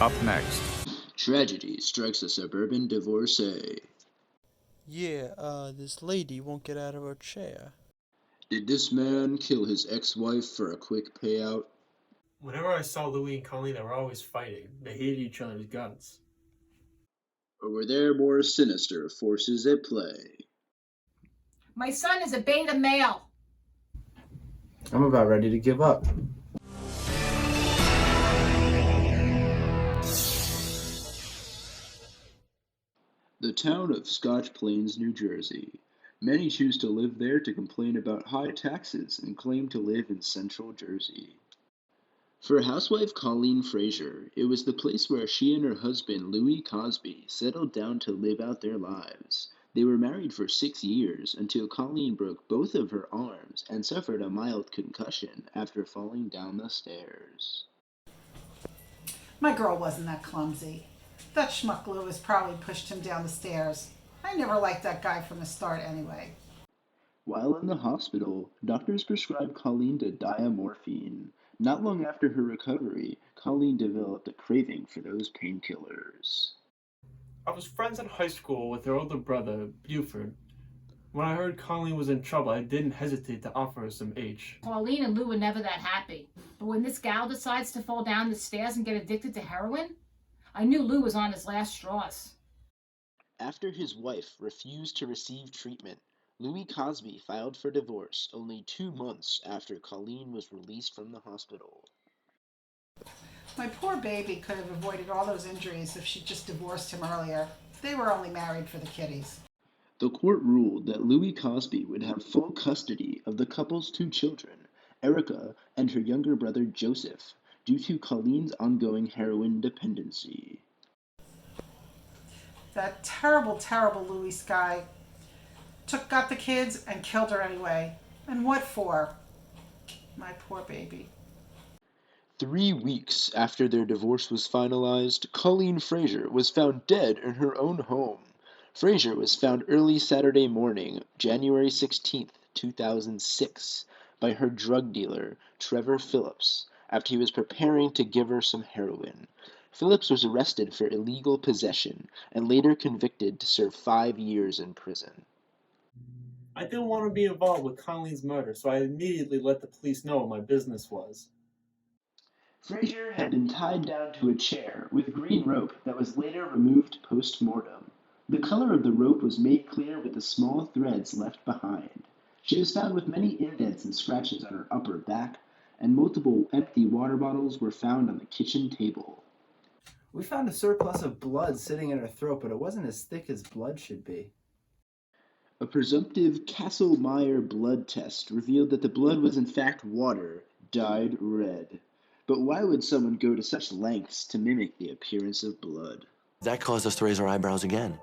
Up next. Tragedy strikes a suburban divorcee. This lady won't get out of her chair. Did this man kill his ex-wife for a quick payout? Whenever I saw Louis and Colleen, they were always fighting. They hated each other's guts. Or were there more sinister forces at play? My son is a beta male. I'm about ready to give up. The town of Scotch Plains, New Jersey. Many choose to live there to complain about high taxes and claim to live in central Jersey. For housewife Colleen Fraser, it was the place where she and her husband Louis Cosby settled down to live out their lives. They were married for 6 years until Colleen broke both of her arms and suffered a mild concussion after falling down the stairs. My girl wasn't that clumsy. That schmuck Lewis probably pushed him down the stairs. I never liked that guy from the start anyway. While in the hospital, doctors prescribed Colleen diamorphine. Not long after her recovery, Colleen developed a craving for those painkillers. I was friends in high school with her older brother, Buford. When I heard Colleen was in trouble, I didn't hesitate to offer her some H. Pauline and Lou were never that happy. But when this gal decides to fall down the stairs and get addicted to heroin, I knew Lou was on his last straws. After his wife refused to receive treatment, Louis Cosby filed for divorce only 2 months after Colleen was released from the hospital. My poor baby could have avoided all those injuries if she'd just divorced him earlier. They were only married for the kiddies. The court ruled that Louis Cosby would have full custody of the couple's 2 children, Erica and her younger brother Joseph, due to Colleen's ongoing heroin dependency. That terrible, terrible Louis guy got the kids and killed her anyway. And what for? My poor baby. 3 weeks after their divorce was finalized, Colleen Fraser was found dead in her own home. Fraser was found early Saturday morning, January 16, 2006, by her drug dealer, Trevor Phillips, after he was preparing to give her some heroin. Phillips was arrested for illegal possession and later convicted to serve 5 years in prison. I didn't want to be involved with Colleen's murder, so I immediately let the police know what my business was. Fraser had been tied down to a chair with green rope that was later removed post-mortem. The color of the rope was made clear with the small threads left behind. She was found with many indents and scratches on her upper back, and multiple empty water bottles were found on the kitchen table. We found a surplus of blood sitting in her throat, but it wasn't as thick as blood should be. A presumptive Kastle-Meyer blood test revealed that the blood was in fact water, dyed red. But why would someone go to such lengths to mimic the appearance of blood? That caused us to raise our eyebrows again.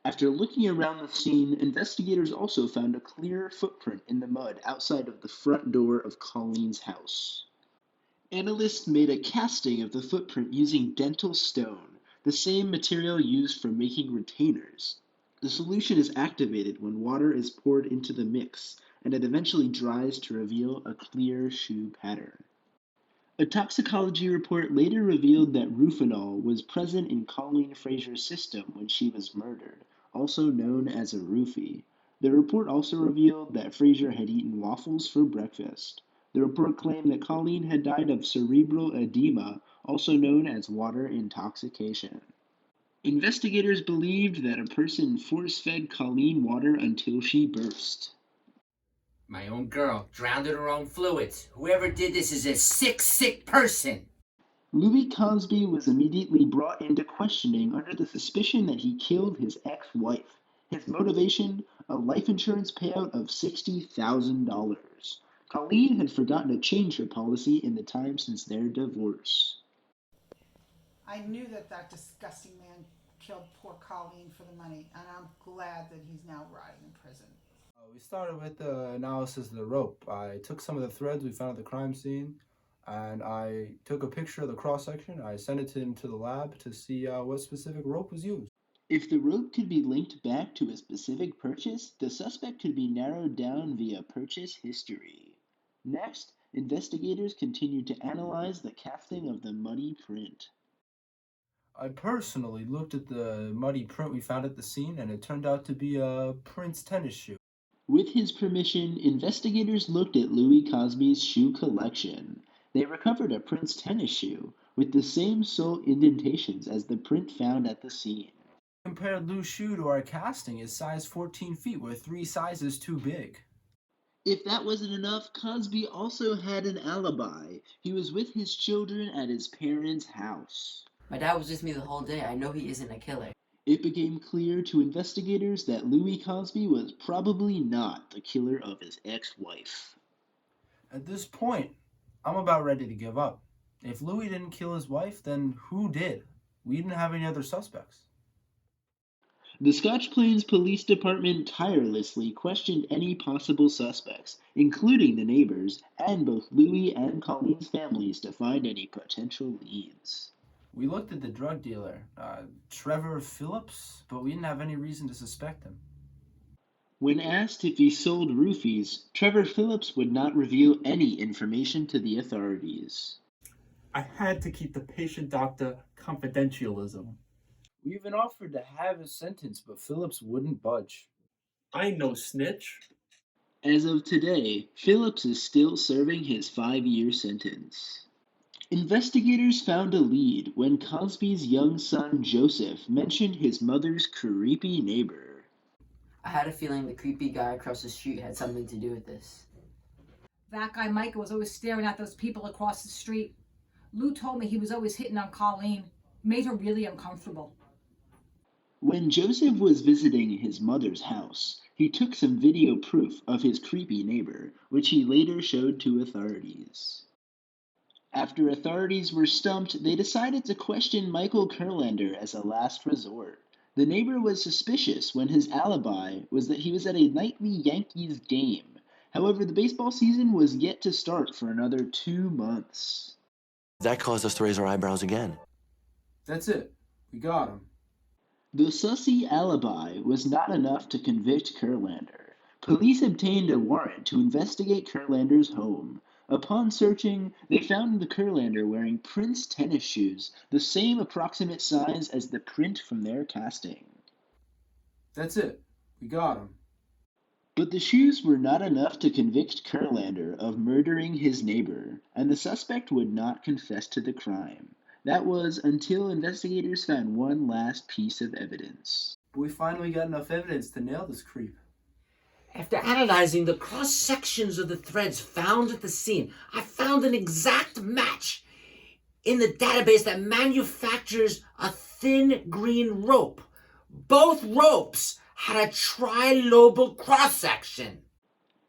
After looking around the scene, investigators also found a clear footprint in the mud outside of the front door of Colleen's house. Analysts made a casting of the footprint using dental stone, the same material used for making retainers. The solution is activated when water is poured into the mix, and it eventually dries to reveal a clear shoe pattern. A toxicology report later revealed that rufinol was present in Colleen Fraser's system when she was murdered, also known as a roofie. The report also revealed that Fraser had eaten waffles for breakfast. The report claimed that Colleen had died of cerebral edema, also known as water intoxication. Investigators believed that a person force-fed Colleen water until she burst. My own girl drowned in her own fluids. Whoever did this is a sick, sick person. Louis Cosby was immediately brought into questioning under the suspicion that he killed his ex-wife. His motivation? A life insurance payout of $60,000. Colleen had forgotten to change her policy in the time since their divorce. I knew that disgusting man killed poor Colleen for the money, and I'm glad that he's now rotting in prison. We started with the analysis of the rope. I took some of the threads we found at the crime scene, and I took a picture of the cross-section. I sent it into the lab to see what specific rope was used. If the rope could be linked back to a specific purchase, the suspect could be narrowed down via purchase history. Next, investigators continued to analyze the casting of the muddy print. I personally looked at the muddy print we found at the scene, and it turned out to be a Prince tennis shoe. With his permission, investigators looked at Louis Cosby's shoe collection. They recovered a Prince tennis shoe with the same sole indentations as the print found at the scene. Compared Lou's shoe to our casting, his size 14 feet were 3 sizes too big. If that wasn't enough, Cosby also had an alibi. He was with his children at his parents' house. My dad was with me the whole day. I know he isn't a killer. It became clear to investigators that Louis Cosby was probably not the killer of his ex-wife. At this point, I'm about ready to give up. If Louis didn't kill his wife, then who did? We didn't have any other suspects. The Scotch Plains Police Department tirelessly questioned any possible suspects, including the neighbors, and both Louis and Colleen's families to find any potential leads. We looked at the drug dealer, Trevor Phillips, but we didn't have any reason to suspect him. When asked if he sold roofies, Trevor Phillips would not reveal any information to the authorities. I had to keep the patient-doctor confidentialism. We even offered to have his sentence, but Phillips wouldn't budge. I no snitch. As of today, Phillips is still serving his 5-year sentence. Investigators found a lead when Cosby's young son Joseph mentioned his mother's creepy neighbor. I had a feeling the creepy guy across the street had something to do with this. That guy Michael was always staring at those people across the street. Lou told me he was always hitting on Colleen. Made her really uncomfortable. When Joseph was visiting his mother's house, he took some video proof of his creepy neighbor, which he later showed to authorities. After authorities were stumped, they decided to question Michael Kurlander as a last resort. The neighbor was suspicious when his alibi was that he was at a nightly Yankees game. However, the baseball season was yet to start for another 2 months. That caused us to raise our eyebrows again. That's it. We got him. The sussy alibi was not enough to convict Kurlander. Police obtained a warrant to investigate Kurlander's home. Upon searching, they found the Kurlander wearing Prince tennis shoes, the same approximate size as the print from their casting. That's it. We got him. But the shoes were not enough to convict Kurlander of murdering his neighbor, and the suspect would not confess to the crime. That was until investigators found one last piece of evidence. But we finally got enough evidence to nail this creep. After analyzing the cross-sections of the threads found at the scene, I found an exact match in the database that manufactures a thin green rope. Both ropes had a trilobal cross-section.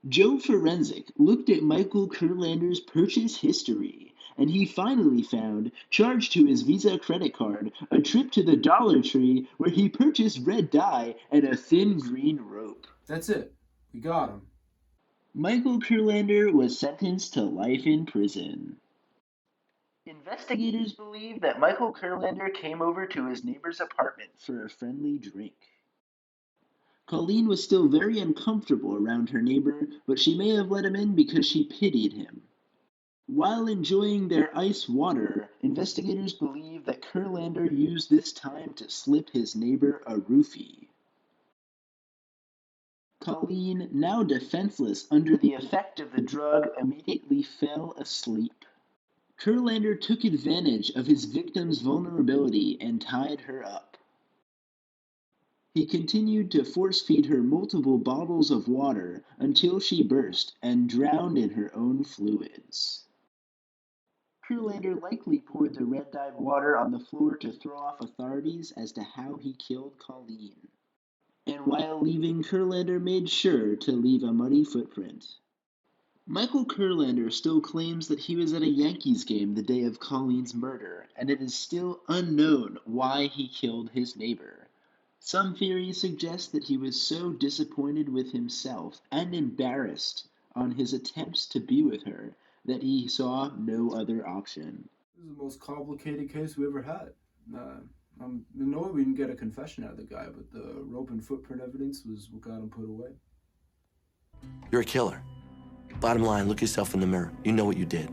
Joe Forensic looked at Michael Kurlander's purchase history, and he finally found, charged to his Visa credit card, a trip to the Dollar Tree where he purchased red dye and a thin green rope. That's it. We got him. Michael Kurlander was sentenced to life in prison. Investigators believe that Michael Kurlander came over to his neighbor's apartment for a friendly drink. Colleen was still very uncomfortable around her neighbor, but she may have let him in because she pitied him. While enjoying their ice water, investigators believe that Kurlander used this time to slip his neighbor a roofie. Colleen, now defenseless under the effect of the drug, immediately fell asleep. Kurlander took advantage of his victim's vulnerability and tied her up. He continued to force-feed her multiple bottles of water until she burst and drowned in her own fluids. Kurlander likely poured the red-dyed water on the floor to throw off authorities as to how he killed Colleen. And while leaving, Kurlander made sure to leave a muddy footprint. Michael Kurlander still claims that he was at a Yankees game the day of Colleen's murder, and it is still unknown why he killed his neighbor. Some theories suggest that he was so disappointed with himself and embarrassed on his attempts to be with her that he saw no other option. This is the most complicated case we ever had. I'm annoyed we didn't get a confession out of the guy, but the rope and footprint evidence was what got him put away. You're a killer. Bottom line, look yourself in the mirror. You know what you did.